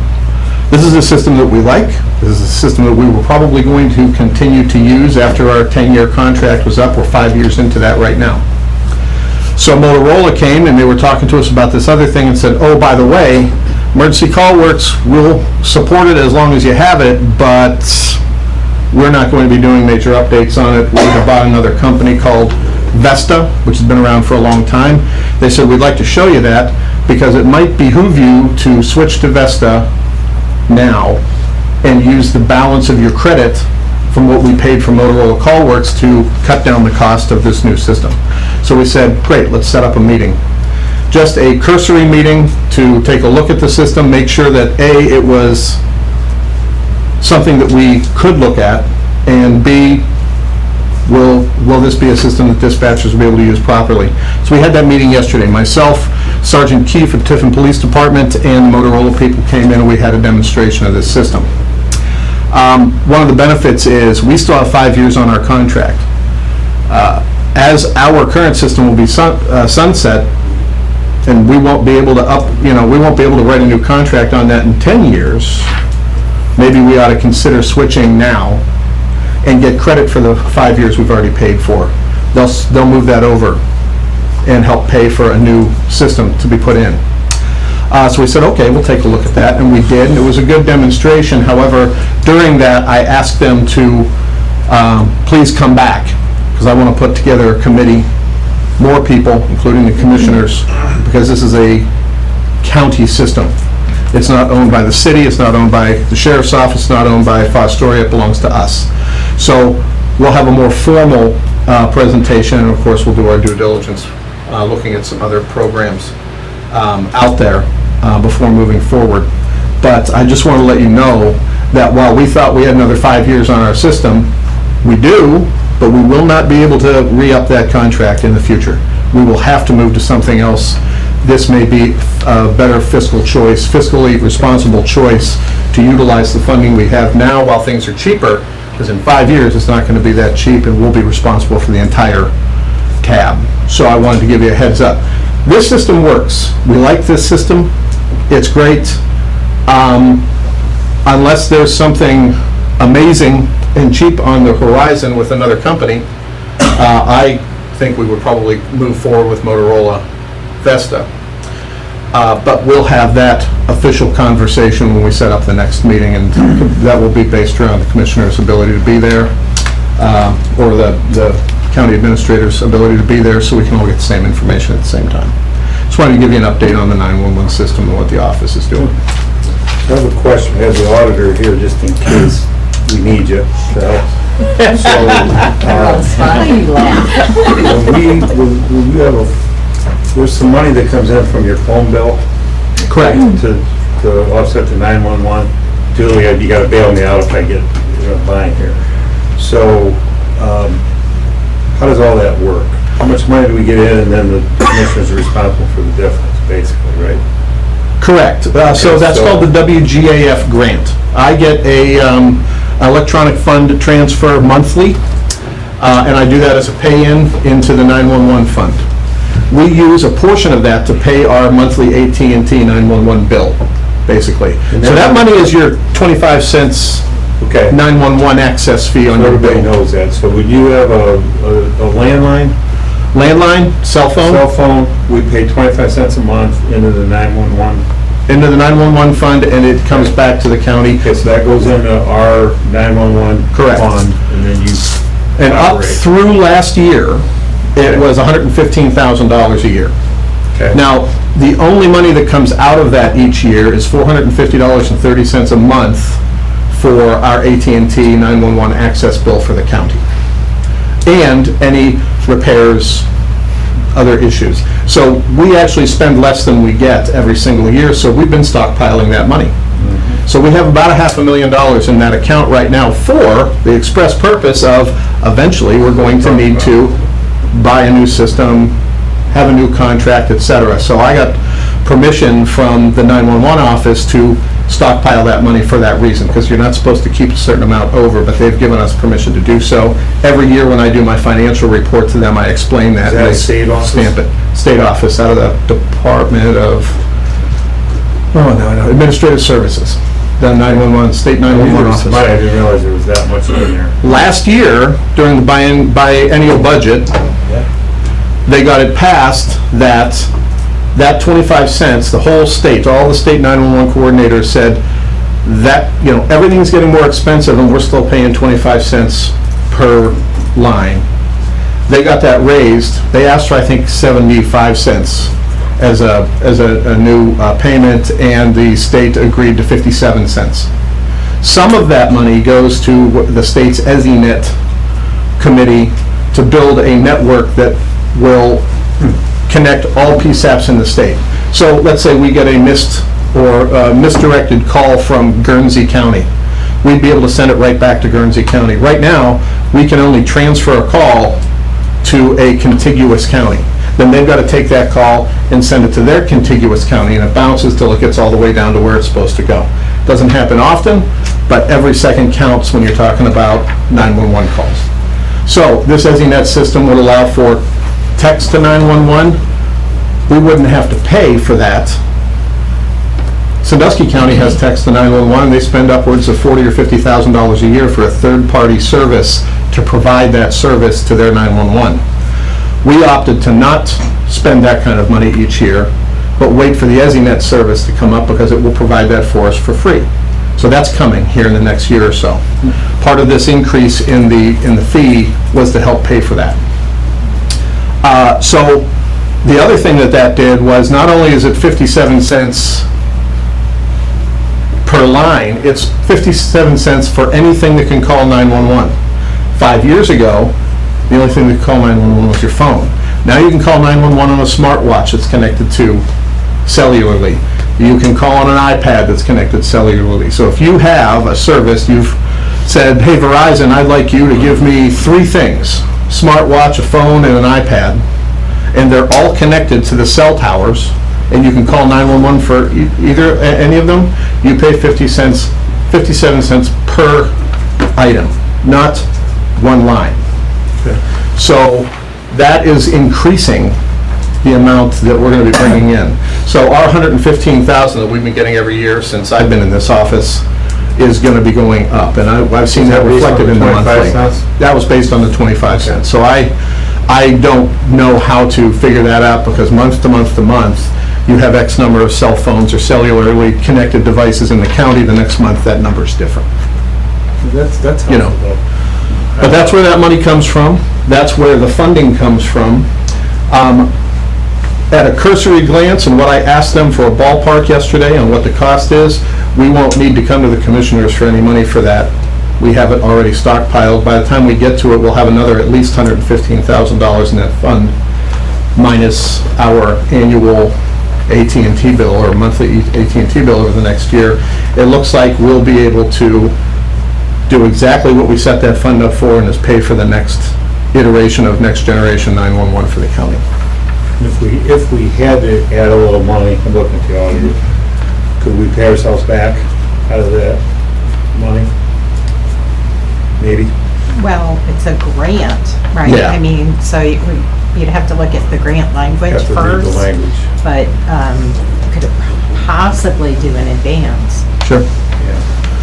This is a system that we like. This is a system that we were probably going to continue to use after our 10-year contract was up. We're 5 years into that right now. So Motorola came and they were talking to us about this other thing and said, oh, by the way, Emergency CallWorks will support it as long as you have it, but we're not going to be doing major updates on it. We have bought another company called Vesta, which has been around for a long time. They said, we'd like to show you that because it might behoove you to switch to Vesta now and use the balance of your credit from what we paid for Motorola CallWorks to cut down the cost of this new system. So we said, great, let's set up a meeting. Just a cursory meeting to take a look at the system, make sure that A, it was something that we could look at, and B, will this be a system that dispatchers will be able to use properly? So we had that meeting yesterday. Myself, Sergeant Keefe at Tiffin Police Department, and Motorola people came in and we had a demonstration of this system. One of the benefits is we still have 5 years on our contract. As our current system will be sunset, and we won't be able to we won't be able to write a new contract on that in 10 years, maybe we ought to consider switching now and get credit for the 5 years we've already paid for. They'll move that over and help pay for a new system to be put in. So we said, okay, we'll take a look at that, and we did, and it was a good demonstration. However, during that, I asked them to please come back, because I want to put together a committee, more people, including the commissioners, because this is a county system. It's not owned by the city, it's not owned by the sheriff's office, it's not owned by Fostoria, it belongs to us. So we'll have a more formal presentation, and of course we'll do our due diligence, looking at some other programs out there before moving forward. But I just want to let you know that while we thought we had another 5 years on our system, we do, but we will not be able to re-up that contract in the future. We will have to move to something else. This may be a better fiscally responsible choice to utilize the funding we have now while things are cheaper, because in 5 years it's not going to be that cheap and we'll be responsible for the entire tab. So I wanted to give you a heads up. This system works. We like this system. It's great. Unless there's something amazing and cheap on the horizon with another company, I think we would probably move forward with Motorola Vesta. But we'll have that official conversation when we set up the next meeting, and that will be based around the commissioner's ability to be there, or the county administrator's ability to be there, so we can all get the same information at the same time. Just wanted to give you an update on the 911 system and what the office is doing. I have a question. We have the auditor here just in case we need you to help. So, when you have there's some money that comes in from your phone bill. Correct. To offset the 911. Julie, you gotta bail me out if I get buying here. So, how does all that work? How much money do we get in, and then the commissioners are responsible for the difference, basically, right? Correct. So that's called the WGAF grant. I get a electronic fund transfer monthly, and I do that as a pay-in into the 911 fund. We use a portion of that to pay our monthly AT&T 911 bill, basically. So that money is your 25 cents 911 access fee on your bill. Everybody knows that. So would you have a landline? Landline, cell phone? Cell phone, we pay 25 cents a month into the 911. Into the 911 fund, and it comes back to the county. Okay, so that goes into our 911 Correct. fund, and then you And up operate. through last year, it was $115,000 a year. Now, the only money that comes out of that each year is $450.30 a month for our AT&T 911 access bill for the county. And any repairs, other issues. So we actually spend less than we get every single year, so we've been stockpiling that money. So we have about $500,000 in that account right now for the express purpose of eventually we're going to need to buy a new system, have a new contract, et cetera. So I got permission from the 911 office to stockpile that money for that reason, because you're not supposed to keep a certain amount over, but they've given us permission to do so. Every year when I do my financial report to them, I explain that. Is that and a they state office? Stamp it. State office, out of the Department of, Administrative Services, the 911, state 911 office. I didn't realize there was that much in there. Last year, during the biennial budget, they got it passed that 25 cents, the whole state, all the state 911 coordinators said that, everything's getting more expensive and we're still paying 25 cents per line. They got that raised. They asked for, I think, 75 cents as a new payment, and the state agreed to 57 cents. Some of that money goes to the state's EZNet committee to build a network that will connect all PSAPs in the state. So let's say we get a missed or misdirected call from Guernsey County. We'd be able to send it right back to Guernsey County. Right now, we can only transfer a call to a contiguous county. Then they've got to take that call and send it to their contiguous county, and it bounces till it gets all the way down to where it's supposed to go. Doesn't happen often, but every second counts when you're talking about 911 calls. So this EZNet system would allow for text to 911. We wouldn't have to pay for that. Sandusky County has text to 911. They spend upwards of $40,000 or $50,000 a year for a third-party service to provide that service to their 911. We opted to not spend that kind of money each year, but wait for the EZNet service to come up because it will provide that for us for free. So that's coming here in the next year or so. Part of this increase in the fee was to help pay for that. So the other thing that did was, not only is it 57 cents per line, it's 57 cents for anything that can call 911. 5 years ago, the only thing that could call 911 was your phone. Now you can call 911 on a smartwatch that's connected to cellularly. You can call on an iPad that's connected cellularly. So if you have a service, you've said, hey Verizon, I'd like you to give me 3 things: smartwatch, a phone, and an iPad, and they're all connected to the cell towers, and you can call 911 for either any of them, you pay 57 cents per item, not one line. So that is increasing the amount that we're going to be bringing in. So our $115,000 that we've been getting every year since I've been in this office is going to be going up, and I've seen that reflected in the monthly. That was based on the 25 cents. So I don't know how to figure that out, because month to month to month, you have X number of cell phones or cellularly connected devices in the county. The next month, that number's different. That's helpful. But that's where that money comes from. That's where the funding comes from. At a cursory glance, and what I asked them for a ballpark yesterday on what the cost is, we won't need to come to the commissioners for any money for that. We have it already stockpiled. By the time we get to it, we'll have another at least $115,000 in that fund, minus our annual AT&T bill or monthly AT&T bill over the next year. It looks like we'll be able to do exactly what we set that fund up for, and is pay for the next iteration of next generation 911 for the county. If we had to add a little money, I'm looking at the auditor, could we pay ourselves back out of that money? Maybe? Well, it's a grant, right? Yeah. I mean, so you'd have to look at the grant language Have to read first. the language. But could possibly do in advance. Sure.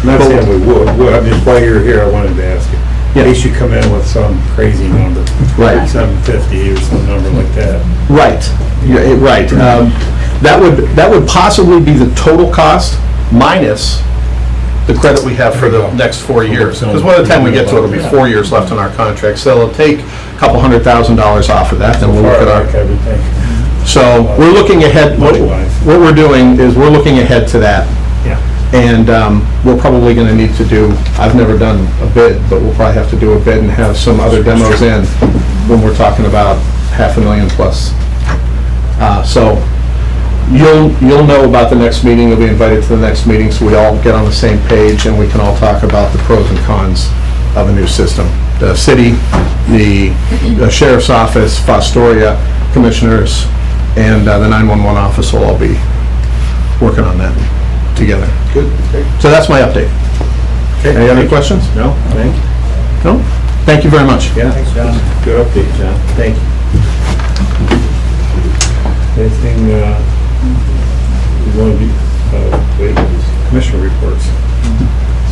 I'm not saying we would. I'm just, while you're here, I wanted to ask you. In case you come in with some crazy number. Right. 750 or some number like that. Right, yeah, right. That would possibly be the total cost minus the credit we have for the next 4 years. Because by the time we get to it, it'll be 4 years left on our contract. So it'll take a couple $100,000 off of that, then we'll look at our... Everything. So we're looking ahead, what we're doing is we're looking ahead to that. Yeah. And we're probably going to need to do, I've never done a bid, but we'll probably have to do a bid and have some other demos in when we're talking about $500,000 plus. So you'll know about the next meeting, you'll be invited to the next meeting, so we all get on the same page and we can all talk about the pros and cons of a new system. The city, the sheriff's office, Fostoria commissioners, and the 911 office will all be working on that together. Good. So that's my update. Okay. Any other questions? No, thank you. No? Thank you very much. Yeah, thanks, John. Good update, John. Thank you. Anything, you want to do, wait, commissioner reports.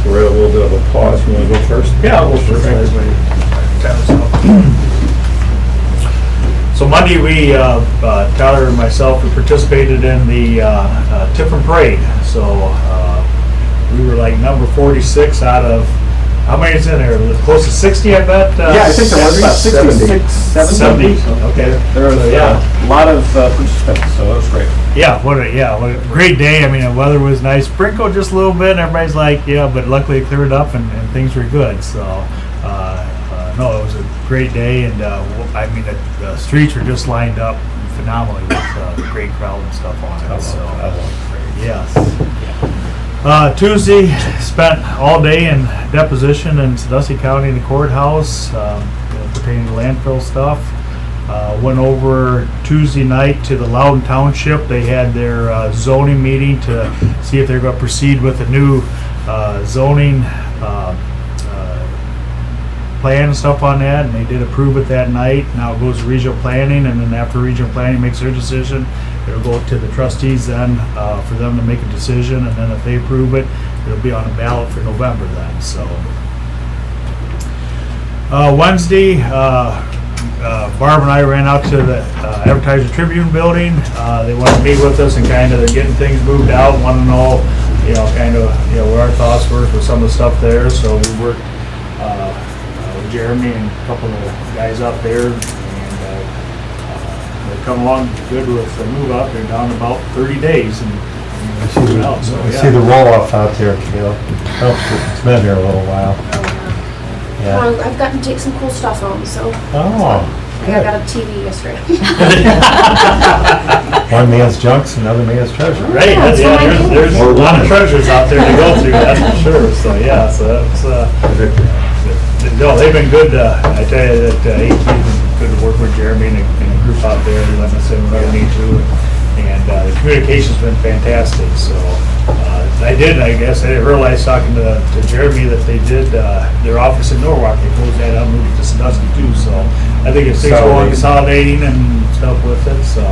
So we're at a little bit of a pause. You want to go first? Yeah, I'll go first. So Monday, we, Tyler and myself, we participated in the Tiffin Parade. So we were like number 46 out of, how many is in there? Close to 60, I bet? Yeah, I think there was about 70. 70. Okay. There was a lot of participants, so it was great. Yeah, what a great day. I mean, the weather was nice. Sprinkled just a little bit, and everybody's like, yeah, but luckily it cleared up and things were good. So, no, it was a great day, and I mean, the streets were just lined up phenomenally with the great crowd and stuff on it. So, yes. Tuesday, spent all day in deposition in Sandusky County in the courthouse pertaining to landfill stuff. Went over Tuesday night to the Loudon Township. They had their zoning meeting to see if they're going to proceed with a new zoning plan and stuff on that, and they did approve it that night. Now it goes to regional planning, and then after regional planning makes their decision, it'll go to the trustees then for them to make a decision, and then if they approve it, it'll be on a ballot for November then. So Wednesday, Barb and I ran out to the Advertiser Tribune building. They wanted to meet with us and kind of they're getting things moved out, want to know, kind of, what our thoughts were for some of the stuff there. So we worked with Jeremy and a couple of the guys out there, and they've come along good with the move out. They're down about 30 days and moving out. So I see the roll-off out there, Kale. It's been here a little while. Yeah. I've gotten to take some cool stuff home, so. Oh. I got a TV yesterday. One man's junk's another man's treasure. Right, there's a lot of treasures out there to go through, that's for sure. So, yeah, so that's, no, they've been good. I tell you that AT's been good to work with Jeremy and a group out there, letting us in whenever we need to. And the communication's been fantastic, so I didn't realize talking to Jeremy that they did their office in Norwalk, they closed that up and moved it to Sandusky too, so I think it's things going consolidating and stuff with it, so.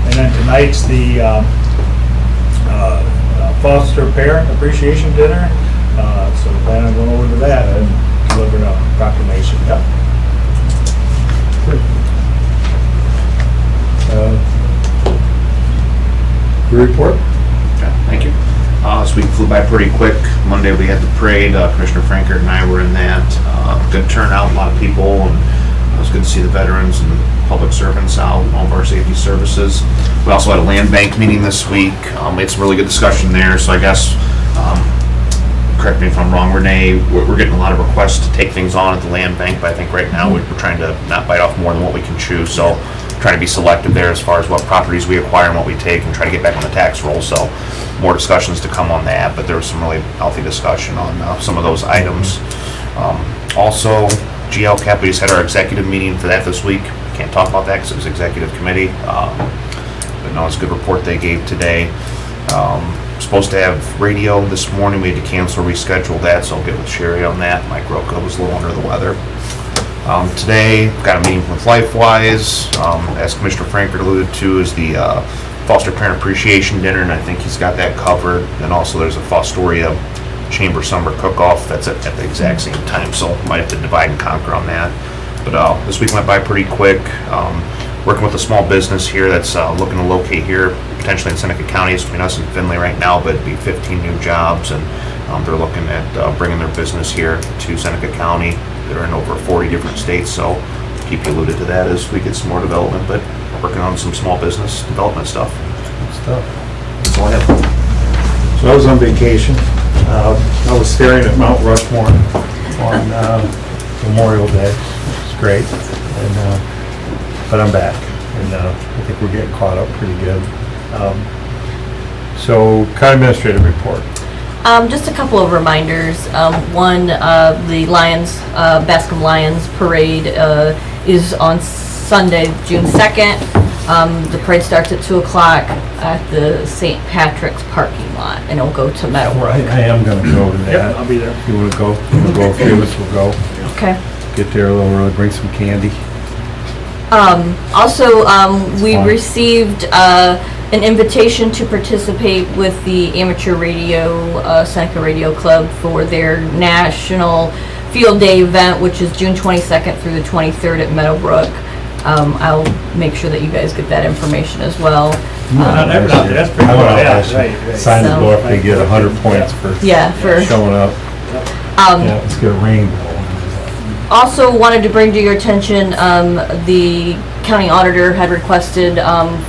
And then tonight's the foster parent appreciation dinner, so we plan on going over to that and delivering a proclamation. Yep. Your report? Okay, thank you. This week flew by pretty quick. Monday we had the parade. Commissioner Frankert and I were in that. Good turnout, a lot of people, and it was good to see the veterans and public servants out, all of our safety services. We also had a land bank meeting this week. We had some really good discussion there, so I guess, correct me if I'm wrong, Renee, we're getting a lot of requests to take things on at the land bank, but I think right now we're trying to not bite off more than what we can chew, so trying to be selective there as far as what properties we acquire and what we take and try to get back on the tax roll. So more discussions to come on that, but there was some really healthy discussion on some of those items. Also, GLCAP, we just had our executive meeting for that this week. Can't talk about that because it was executive committee. But no, it's a good report they gave today. Supposed to have radio this morning. We had to cancel, reschedule that, so I'll get with Sherry on that. Mike Roca was a little under the weather. Today, got a meeting with LifeWise. As Commissioner Frankert alluded to, is the Foster Parent Appreciation Dinner, and I think he's got that covered. And also there's a Fostoria Chamber Summer Cook-Off that's at the exact same time, so might have to divide and conquer on that. But this week went by pretty quick. working with a small business here that's looking to locate here, potentially in Seneca County. It's between us and Findlay right now, but it'd be 15 new jobs, and they're looking at bringing their business here to Seneca County. They're in over 40 different states, so keep you alluded to that as we get some more development, but working on some small business development stuff. Good stuff. That's all I have. So I was on vacation. I was staring at Mount Rushmore on Memorial Day, which is great. And, but I'm back, and I think we're getting caught up pretty good. So, county administrative report. Just a couple of reminders. One, the Lions, Bascom Lions Parade is on Sunday, June 2nd. The parade starts at 2 o'clock at the St. Patrick's parking lot, and it'll go to Meadowbrook. I am going to go to that. Yep, I'll be there. If you want to go, we'll go. A few of us will go. Okay. Get there a little early, bring some candy. Also, we Fun. received an invitation to participate with the Amateur Radio, Seneca Radio Club for their National Field Day event, which is June 22nd through the 23rd at Meadowbrook. I'll make sure that you guys get that information as well. That's pretty I cool. went out Yeah, last year. right. Signed the So- book, they get 100 points for For showing up. Yeah, let's get a rainbow. Also wanted to bring to your attention, the county auditor had requested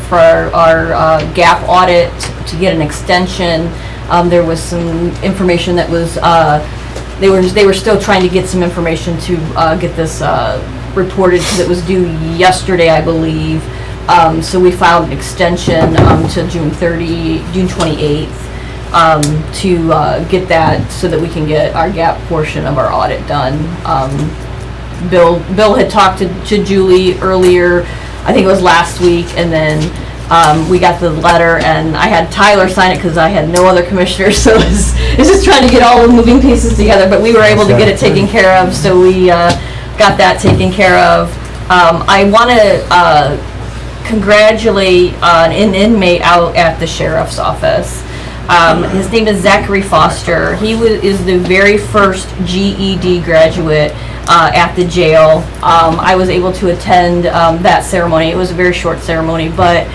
for our gap audit to get an extension. There was some information that was, they were still trying to get some information to get this reported because it was due yesterday, I believe. So we filed an extension to June 28th. To get that so that we can get our gap portion of our audit done. Bill had talked to Julie earlier, I think it was last week, and then we got the letter, and I had Tyler sign it because I had no other commissioners, so it's just trying to get all the moving pieces together, but we were able to get it taken care of, so we got that taken care of. I want to congratulate an inmate out at the sheriff's office. His name is Zachary Foster. He is the very first GED graduate at the jail. I was able to attend that ceremony. It was a very short ceremony, but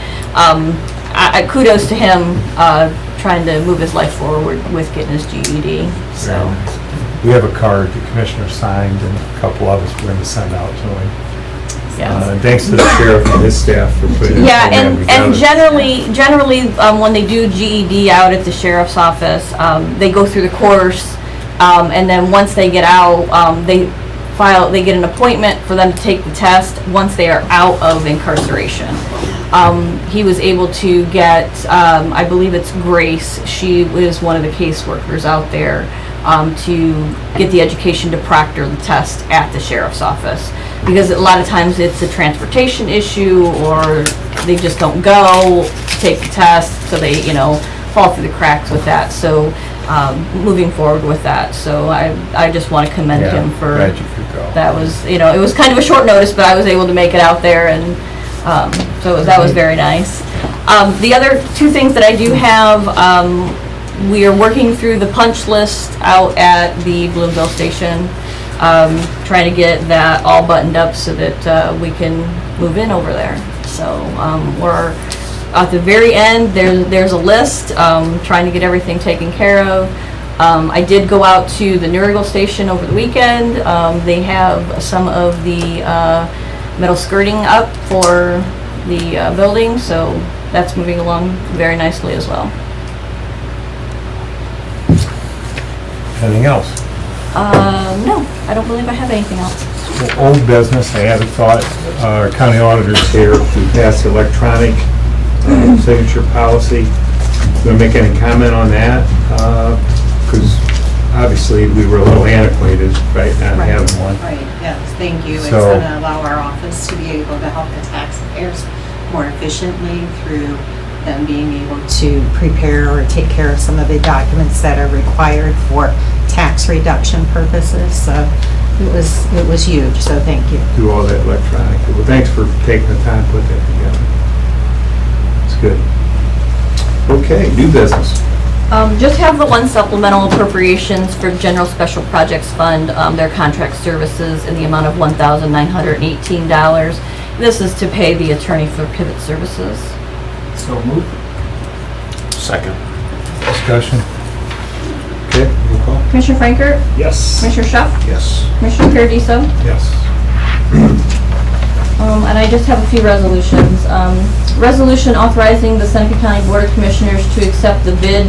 kudos to him trying to move his life forward with getting his GED. So We have a card the commissioner signed, and a couple of us we're going to send out to him. yeah. Thanks to the sheriff and his staff for putting this Yeah, program and together. generally, when they do GED out at the sheriff's office, they go through the course, and then once they get out, they get an appointment for them to take the test once they are out of incarceration. He was able to get, I believe it's Grace, she is one of the caseworkers out there, to get the education to proctor the test at the sheriff's office. Because a lot of times it's a transportation issue, or they just don't go to take the test, so they, fall through the cracks with that. So, moving forward with that. So I just want to commend Yeah, him for, glad you could go. that was, it was kind of a short notice, but I was able to make it out there, and so that was very nice. The other two things that I do have, we are working through the punch list out at the Bloomville station, trying to get that all buttoned up so that we can move in over there. So we're at the very end. There's a list, trying to get everything taken care of. I did go out to the Newrigal station over the weekend. They have some of the metal skirting up for the building, so that's moving along very nicely as well. Anything else? No, I don't believe I have anything else. Well, old business, I had a thought, our county auditor's here to pass the electronic signature policy. Going to make any comment on that? Because obviously we were a little antiquated, right, not having one. Right, yes, thank you. It's So- going to allow our office to be able to help the taxpayers more efficiently through them being able to prepare or take care of some of the documents that are required for tax reduction purposes. So it was huge, so thank you. Do all that electronically. Well, thanks for taking the time to put that together. It's good. Okay, new business. Just have the one supplemental appropriations for General Special Projects Fund, their contract services in the amount of $1,918. This is to pay the attorney for Pivot Services. So moved. Second. Discussion? Okay, roll call. Commissioner Franker? Yes. Commissioner Schuff? Yes. Commissioner Paradiso? Yes. And I just have a few resolutions. Resolution authorizing the Seneca County Board of Commissioners to accept the bid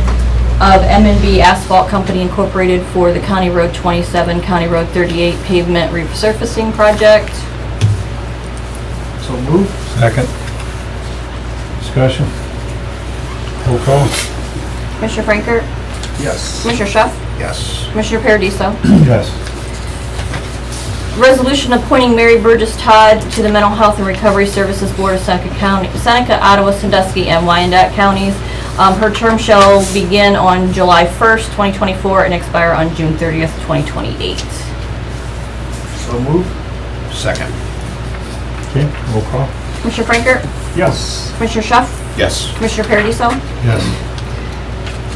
of M&B Asphalt Company Incorporated for the County Road 27, County Road 38 pavement resurfacing project. So moved. Second. Discussion? Roll call. Commissioner Franker? Yes. Commissioner Schuff? Yes. Commissioner Paradiso? Yes. Resolution appointing Mary Burgess Todd to the Mental Health and Recovery Services Board of Seneca County, Seneca, Ottawa, Sandusky, and Wyandotte counties. Her term shall begin on July 1st, 2024, and expire on June 30th, 2028. So moved. Second. Okay, roll call. Commissioner Franker? Yes. Commissioner Schuff? Yes. Commissioner Paradiso? Yes.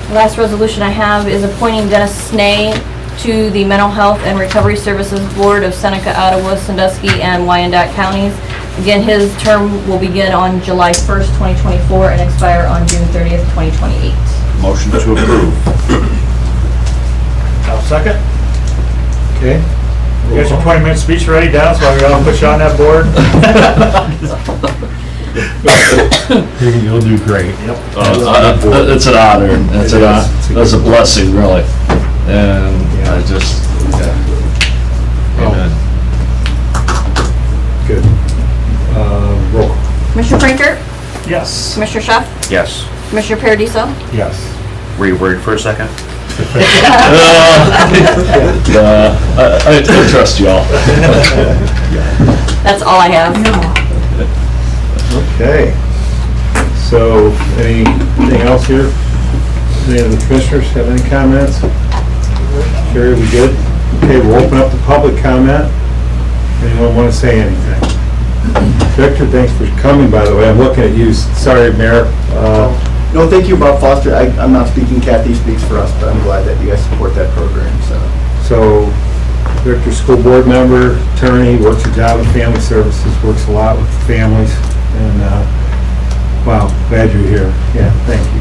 The last resolution I have is appointing Dennis Snee to the Mental Health and Recovery Services Board of Seneca, Ottawa, Sandusky, and Wyandotte counties. Again, his term will begin on July 1st, 2024, and expire on June 30th, 2028. Motion to approve. I'll second. Okay. You got your 20-minute speech ready down, so I'm gonna put you on that board? You'll do great. It's an honor, and it's a blessing, really. And I just, amen. Good. Roll call. Commissioner Franker? Yes. Commissioner Schuff? Yes. Commissioner Paradiso? Yes. Were you worried for a second? I trust y'all. That's all I have. Okay. So, anything else here? Any of the commissioners have any comments? Sherry, we good? Okay, we'll open up the public comment. Anyone want to say anything? Victor, thanks for coming, by the way. I'm looking at you. Sorry, Mayor. No, thank you, Bob Foster. I'm not speaking, Kathy speaks for us, but I'm glad that you guys support that program, So, Victor, school board member, attorney, works at Job and Family Services, works a lot with families, and, wow, glad you're here. Yeah, thank you.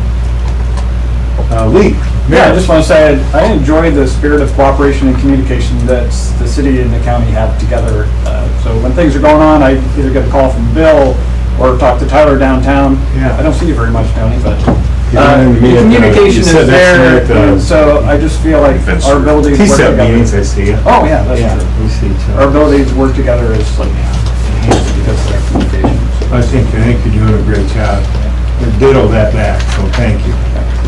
Lee? Yeah, I just want to say I enjoy the spirit of cooperation and communication that the city and the county have together. So when things are going on, I either get a call from Bill or talk to Tyler downtown. Yeah. I don't see you very much, Tony, but the communication is there. So I just feel like our ability to work TSEP together. meetings, I see you. Oh, yeah, that's true. We see each Our other. ability to work together is like enhanced because of that communication. I think you're doing a great job. Ditto that back, so thank you.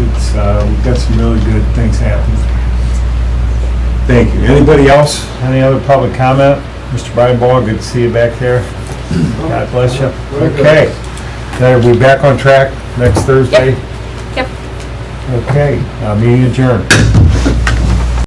It's, we've got some really good things happening. Thank you. Anybody else? Any other public comment? Mr. Brian Ball, good to see you back there. God bless you. Okay. Then we'll be back on track next Thursday? Yep. Okay, meeting adjourned.